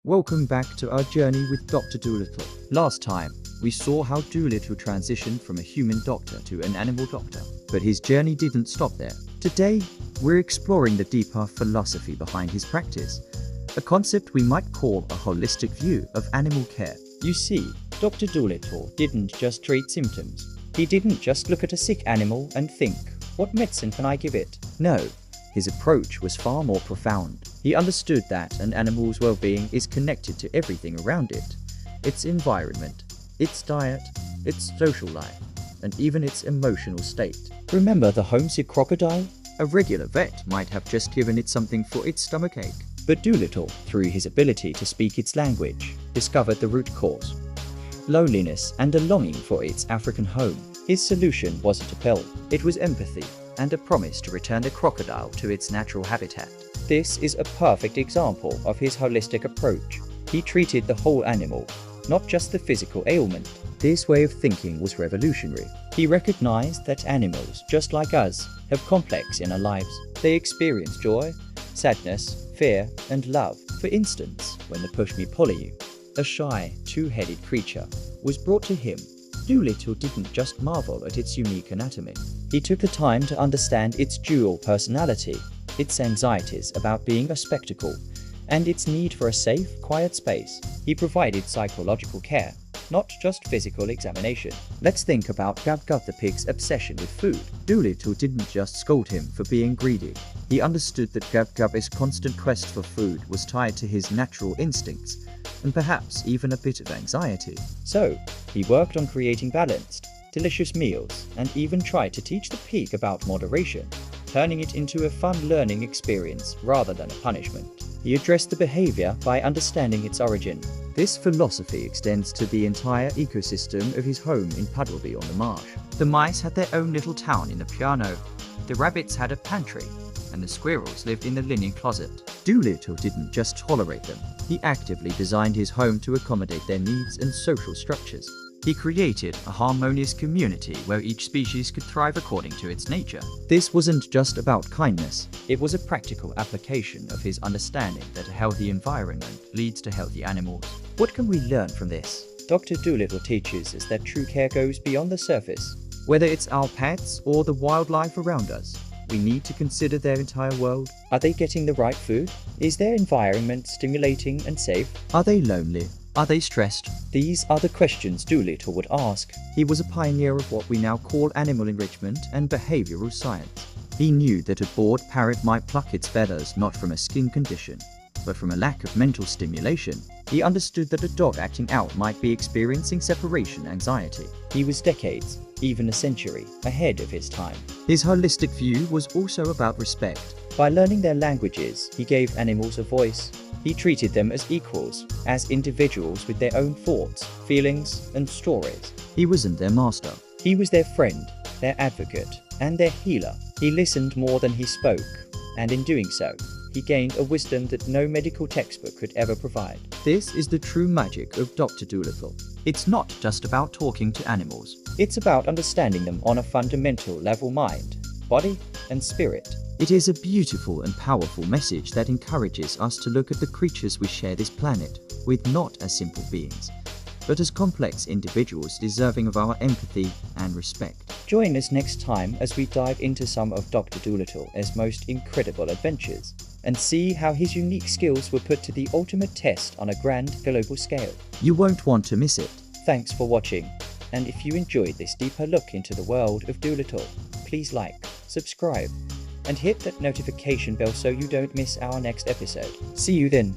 Welcome back to our journey with Dr. Doolittle. Last time, we saw how Doolittle transitioned from a human doctor to an animal doctor, but his journey didn't stop there. Today, we're exploring the deeper philosophy behind his practice, a concept we might call a holistic view of animal care. You see, Dr. Doolittle didn't just treat symptoms. He didn't just look at a sick animal and think, what medicine can I give it? No, his approach was far more profound. He understood that an animal's well-being is connected to everything around it: its environment, its diet, its social life, and even its emotional state. Remember the homesick crocodile? A regular vet might have just given it something for its stomachache. But Doolittle, through his ability to speak its language, discovered the root cause: loneliness and a longing for its African home. His solution wasn't a pill, It was empathy and a promise to return the crocodile to its natural habitat. This is a perfect example of his holistic approach. He treated the whole animal, not just the physical ailment. This way of thinking was revolutionary. He recognized that animals, just like us, have complex inner lives. They experience joy, sadness, fear, and love. For instance, when the push-me-pulley, a shy, two-headed creature, was brought to him, Doolittle didn't just marvel at its unique anatomy. He took the time to understand its dual personality, its anxieties about being a spectacle, and its need for a safe, quiet space. He provided psychological care, not just physical examination. Let's think about Gub the pig's obsession with food. Doolittle didn't just scold him for being greedy. He understood that Gub's constant quest for food was tied to his natural instincts, and perhaps even a bit of anxiety. So, he worked on creating balanced, delicious meals, and even tried to teach the pig about moderation, turning it into a fun learning experience rather than a punishment. He addressed the behavior by understanding its origin. This philosophy extends to the entire ecosystem of his home in Puddleby on the Marsh. The mice had their own little town in the piano, the rabbits had a pantry, and the squirrels lived in the linen closet. Doolittle didn't just tolerate them, he actively designed his home to accommodate their needs and social structures. He created a harmonious community where each species could thrive according to its nature. This wasn't just about kindness, It was a practical application of his understanding that a healthy environment leads to healthy animals. What can we learn from this? Dr. Doolittle teaches us that true care goes beyond the surface. Whether it's our pets or the wildlife around us, we need to consider their entire world. Are they getting the right food? Is their environment stimulating and safe? Are they lonely? Are they stressed? These are the questions Doolittle would ask. He was a pioneer of what we now call animal enrichment and behavioral science. He knew that a bored parrot might pluck its feathers not from a skin condition, but from a lack of mental stimulation. He understood that a dog acting out might be experiencing separation anxiety. He was decades, even a century, ahead of his time. His holistic view was also about respect. By learning their languages, he gave animals a voice. He treated them as equals, as individuals with their own thoughts, feelings, and stories. He wasn't their master. He was their friend, their advocate, and their healer. He listened more than he spoke, and in doing so, he gained a wisdom that no medical textbook could ever provide. This is the true magic of Dr. Doolittle. It's not just about talking to animals. It's about understanding them on a fundamental level: mind, body, and spirit. It is a beautiful and powerful message that encourages us to look at the creatures we share this planet with not as simple beings, but as complex individuals deserving of our empathy and respect. Join us next time as we dive into some of Dr. Doolittle's most incredible adventures and see how his unique skills were put to the ultimate test on a grand global scale. You won't want to miss it. Thanks for watching, and if you enjoyed this deeper look into the world of Doolittle, please like, subscribe, and hit that notification bell so you don't miss our next episode. See you then.